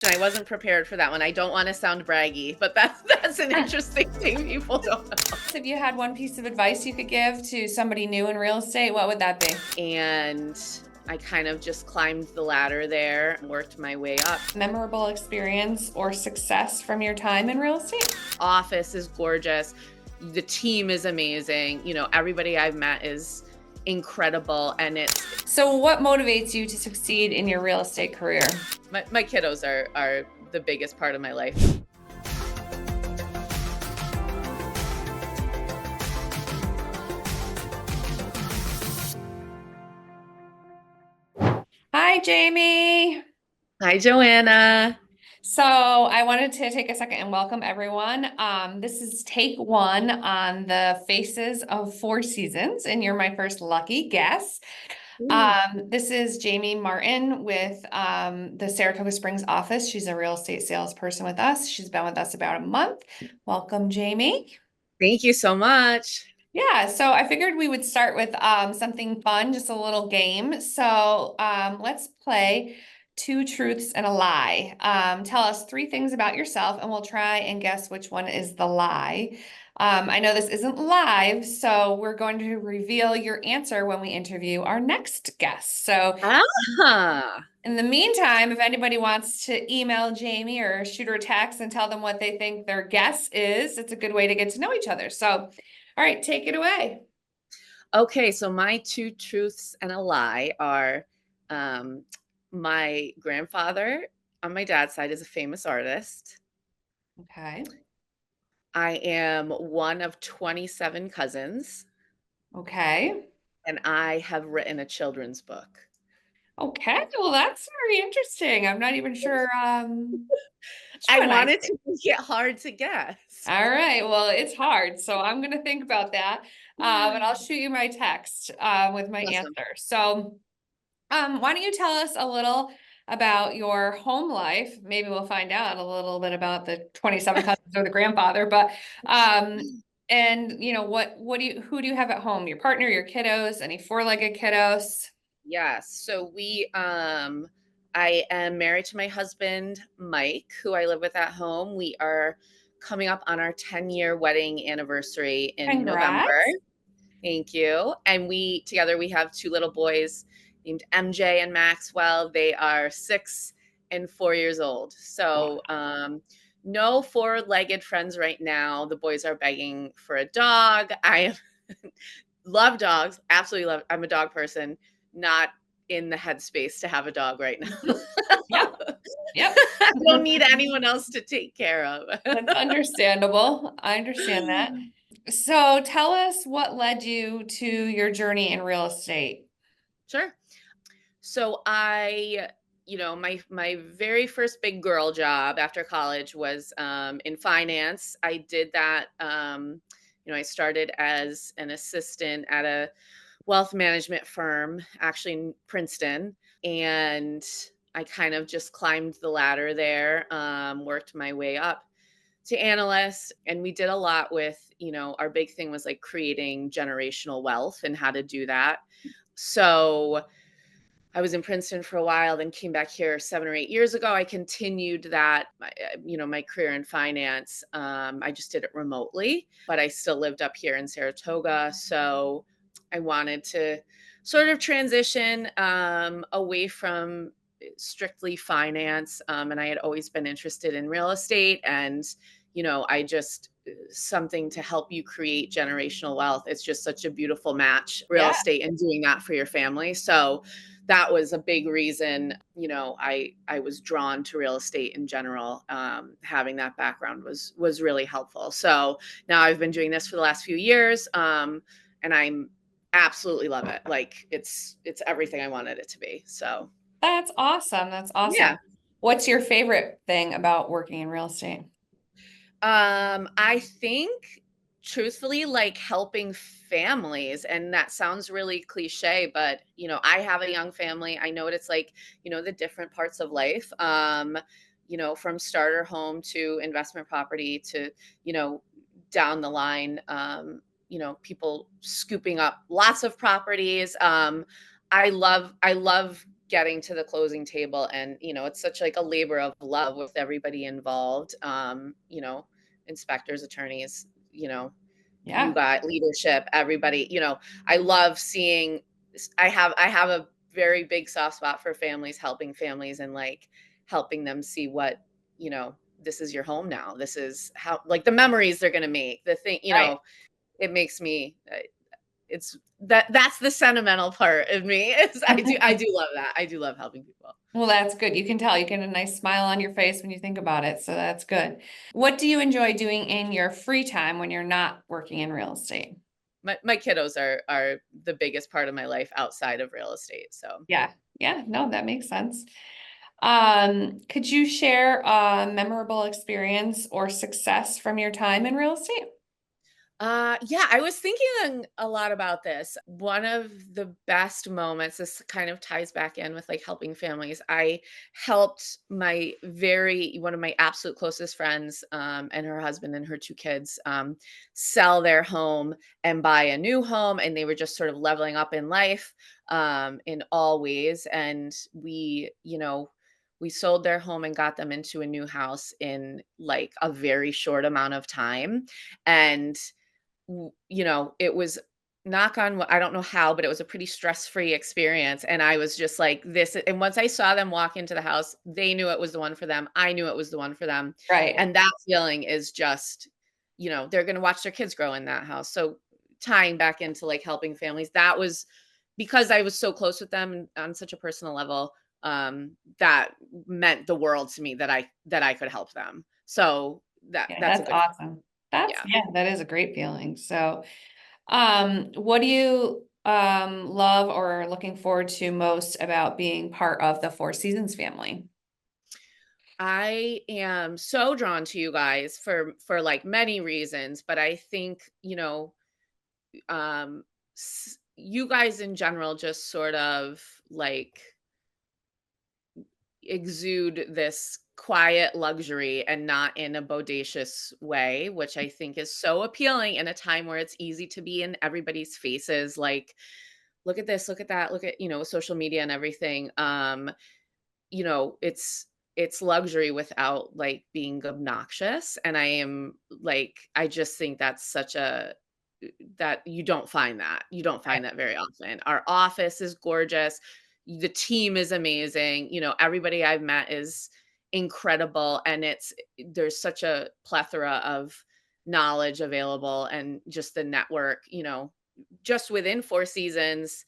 I wasn't prepared for that one. I don't want to sound braggy, but that's an interesting thing people don't know. If you had one piece of advice you could give to somebody new in real estate, what would that be? And I kind of just climbed the ladder there and worked my way up. Memorable experience or success from your time in real estate? Office is gorgeous. The team is amazing. Everybody I've met is incredible. And So what motivates you to succeed in your real estate career? my kiddos are the biggest part of my life. Hi, Jamie. Hi, Joanna. So I wanted to take a second and welcome everyone. This is take one on the Faces of Four Seasons, and you're my first lucky guest. This is Jamie Martin with the Saratoga Springs office. She's a real estate salesperson with us. She's been with us about a month. Welcome, Jamie. Thank you so much. Yeah, so I figured we would start with something fun, just a little game. So let's play Two Truths and a Lie. Tell us three things about yourself, and we'll try and guess which one is the lie. I know this isn't live, so we're going to reveal your answer when we interview our next guest. So in the meantime, if anybody wants to email Jamie or shoot her a text and tell them what they think their guess is, it's a good way to get to know each other. So all right, take it away. Okay, so my two truths and a lie are my grandfather on my dad's side is a famous artist. Okay. I am one of 27 cousins, Okay. and I have written a children's book. Okay. Well, that's very interesting. I'm not even sure. I wanted to make it hard to guess. All right. Well, it's hard. So I'm going to think about that. And I'll shoot you my text with my Awesome. answer. So why don't you tell us a little about your home life? Maybe we'll find out a little bit about the 27 cousins or the grandfather, but and who do you have at home? Your partner, your kiddos, any four-legged kiddos? Yes. So I am married to my husband, Mike, who I live with at home. We are coming up on our 10-year wedding anniversary in November. Congrats. Thank you. And we have two little boys named MJ and Maxwell. They are 6 and 4 years old. So, no four-legged friends right now. The boys are begging for a dog. I love dogs. Absolutely love. I'm a dog person, not in the headspace to have a dog right now. Yep. Yep. I don't need anyone else to take care of. That's understandable. I understand that. So tell us what led you to your journey in real estate. Sure. So my very first big girl job after college was in finance. I did that. I started as an assistant at a wealth management firm, actually in Princeton, and I kind of just climbed the ladder there, worked my way up to analyst, and we did a lot with, our big thing was like creating generational wealth and how to do that. So I was in Princeton for a while, then came back here 7 or 8 years ago. I continued that, my career in finance. I just did it remotely, but I still lived up here in Saratoga. So I wanted to sort of transition away from strictly finance. And I had always been interested in real estate. And, I just something to help you create generational wealth. It's just such a beautiful match, real Yeah. estate and doing that for your family. So that was a big reason, I was drawn to real estate in general. Having that background was really helpful. So now I've been doing this for the last few years, and I'm absolutely love it. Like it's everything I wanted it to be. So That's awesome. That's awesome. yeah. What's your favorite thing about working in real estate? I think truthfully, like helping families, and that sounds really cliche, but I have a young family. I know what it's like, the different parts of life. From starter home to investment property to, down the line, people scooping up lots of properties. I love getting to the closing table, and, it's such like a labor of love with everybody involved, inspectors, attorneys, you Yeah. got leadership, everybody, I love seeing I have a very big soft spot for families, helping families and like helping them see what, this is your home now. This is how like the memories they're going to make. The thing, Right. it makes me it's that's the sentimental part of me. Is I do love that. I do love helping people. Well, that's good. You can tell you get a nice smile on your face when you think about it. So that's good. What do you enjoy doing in your free time when you're not working in real estate? My kiddos are the biggest part of my life outside of real estate. So Yeah. Yeah. No, that makes sense. Could you share a memorable experience or success from your time in real estate? yeah, I was thinking a lot about this. One of the best moments, this kind of ties back in with like helping families. I helped one of my absolute closest friends, and her husband and her two kids, sell their home and buy a new home. And they were just sort of leveling up in life, in all ways. And we sold their home and got them into a new house in like a very short amount of time. And it was knock on I don't know how, but it was a pretty stress-free experience, and I was just like, "This," and once I saw them walk into the house, they knew it was the one for them, I knew it was the one for them, Right. and that feeling is just, they're gonna watch their kids grow in that house, so tying back into, like, helping families, that was because I was so close with them on such a personal level, that meant the world to me that I could help them, so Yeah, that's a that's good awesome. That's yeah. yeah, that is a great feeling. So, what do you love or looking forward to most about being part of the Four Seasons family? I am so drawn to you guys for like many reasons, but I think, you guys in general just sort of like exude this quiet luxury and not in a bodacious way, which I think is so appealing in a time where it's easy to be in everybody's faces like look at this, look at that, look at, social media and everything. It's luxury without, like, being obnoxious, and I just think that's such a that you don't Right. find that very often. Our office is gorgeous, the team is amazing, everybody I've met is incredible, and there's such a plethora of knowledge available and just the network, just within 4 seasons,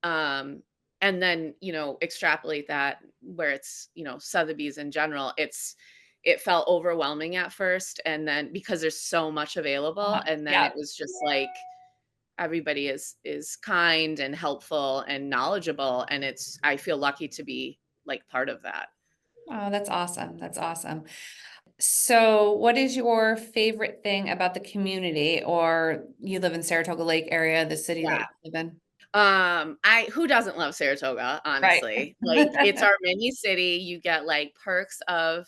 um, and then, extrapolate that where it's, Sotheby's in general, it felt overwhelming at first, and then because there's so much available, and then Yeah. it was just like everybody is kind and helpful and knowledgeable, and I feel lucky to be like part of that. Oh, that's awesome. That's awesome. So, what is your favorite thing about the community, or you live in Saratoga Lake area, the city that Yeah. you live in? I who doesn't love Saratoga, Right. honestly? Like, it's our mini city, you get, like, perks of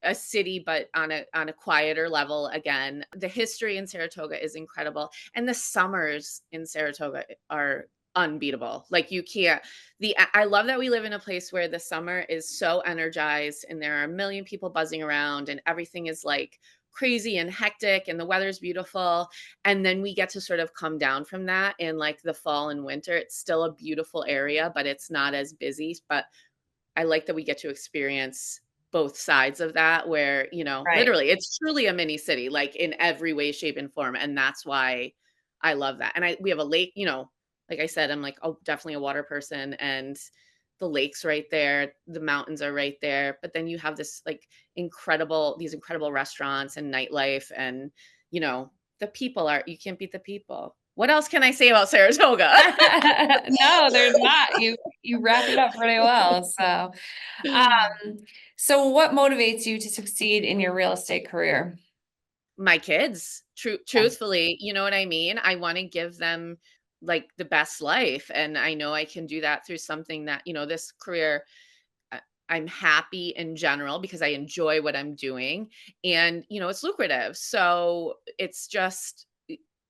a city, but on a quieter level again. The history in Saratoga is incredible, and the summers in Saratoga are unbeatable. Like, you can't I love that we live in a place where the summer is so energized and there are a million people buzzing around and everything is, like, crazy and hectic and the weather's beautiful, and then we get to sort of come down from that in, like, the fall and winter. It's still a beautiful area, but it's not as busy, but I like that we get to experience both sides of that where, Right. literally it's truly a mini city, like in every way, shape, and form. And that's why I love that. And we have a lake, like I said, I'm like, oh, definitely a water person. And the lake's right there, the mountains are right there. But then you have these incredible restaurants and nightlife. And, you know, the people you can't beat the people. What else can I say about Saratoga? No, there's not. You wrapped it up pretty well. So, um, so what motivates you to succeed in your real estate career? My kids, Yeah. truthfully, you know what I mean? I wanna give them, like, the best life, and I know I can do that through something that this career, I I'm happy in general because I enjoy what I'm doing, and, it's lucrative, so it's just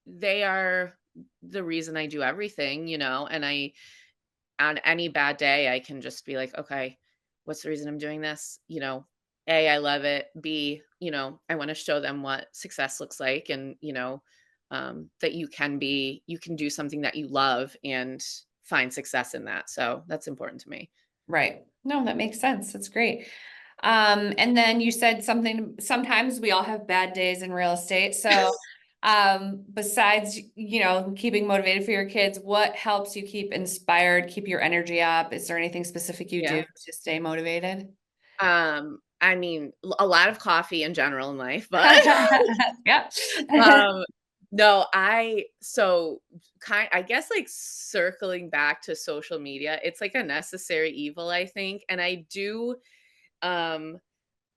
they are the reason I do everything, and on any bad day, I can just be like, "Okay, what's the reason I'm doing this?" A, I love it. B, I wanna show them what success looks like and, that you can do something that you love and find success in that. So, that's important to me. Right. No, that makes sense. That's great. And then you said something, sometimes we all have bad days in real estate. So, besides, keeping motivated for your kids, what helps you keep inspired, keep your energy up? Is there anything specific you Yeah. do to stay motivated? I mean, a lot of coffee in general in life, but Yeah. um, no, I guess, like, circling back to social media, it's like a necessary evil, I think, and I do, um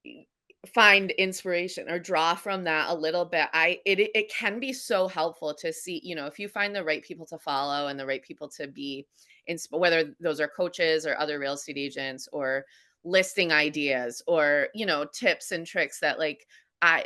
e find inspiration or draw from that a little bit. It can be so helpful to see, if you find the right people to follow and the right people to be whether those are coaches or other real estate agents or listing ideas or, tips and tricks that like I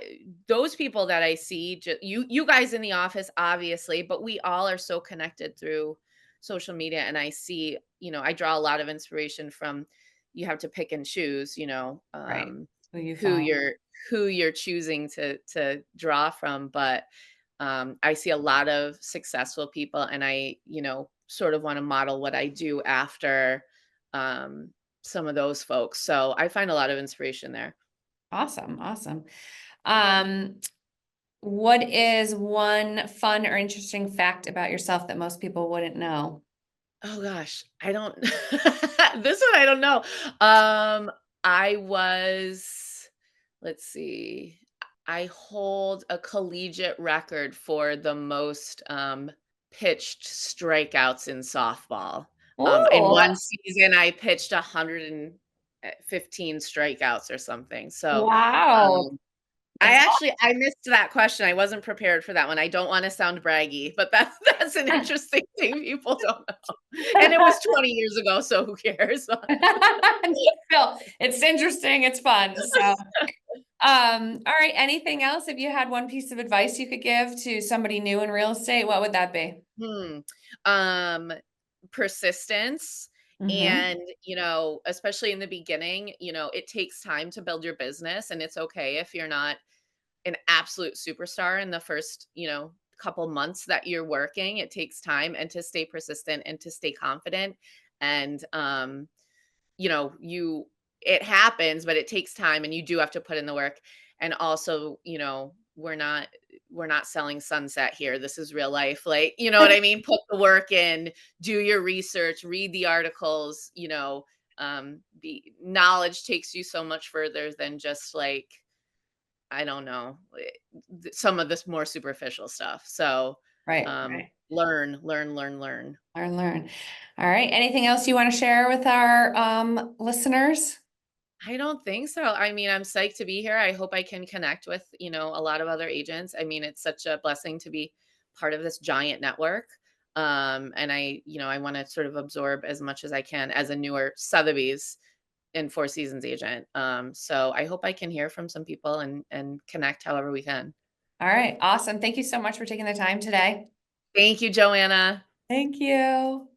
those people that I see you guys in the office obviously, but we all are so connected through social media and I see, I draw a lot of inspiration from you have to pick and choose, Right. Who you who follow. you're who you're choosing to draw from, but, I see a lot of successful people, and I, sort of wanna model what I do after, um, some of those folks, so I find a lot of inspiration there. Awesome. Awesome. Um, what is one fun or interesting fact about yourself that most people wouldn't know? Oh gosh, I don't this one I don't know. I was let's see. I hold a collegiate record for the most pitched strikeouts in softball. In Oh, one season I pitched 115 strikeouts or something. So, wow. um That's I missed that question, I wasn't prepared for that one, I don't wanna sound braggy, but that's an awesome. interesting thing people don't know, and it was 20 years ago, so who cares? Still, it's interesting, it's fun. So, all right, anything else? If you had one piece of advice you could give to somebody new in real estate, what would that be? Hmm, um, persistence Mhm. and, especially in the beginning, it takes time to build your business, and it's okay if you're not an absolute superstar in the first, couple months that you're working. It takes time and to stay persistent and to stay confident. And you it happens, but it takes time and you do have to put in the work. And also, we're not selling sunset here. This is real life. Like, you know what I mean? Put the work in, do your research, read the articles, the knowledge takes you so much further than just like I don't know, some of this more superficial stuff. So, Right, right. learn, learn, learn, learn. Learn, learn. All right. Anything else you want to share with our listeners? I don't think so. I mean, I'm psyched to be here. I hope I can connect with, a lot of other agents. I mean, it's such a blessing to be part of this giant network. And I want to sort of absorb as much as I can as a newer Sotheby's and Four Seasons agent. So I hope I can hear from some people and connect however we can. All right. Awesome. Thank you so much for taking the time today. Thank you, Joanna. Thank you.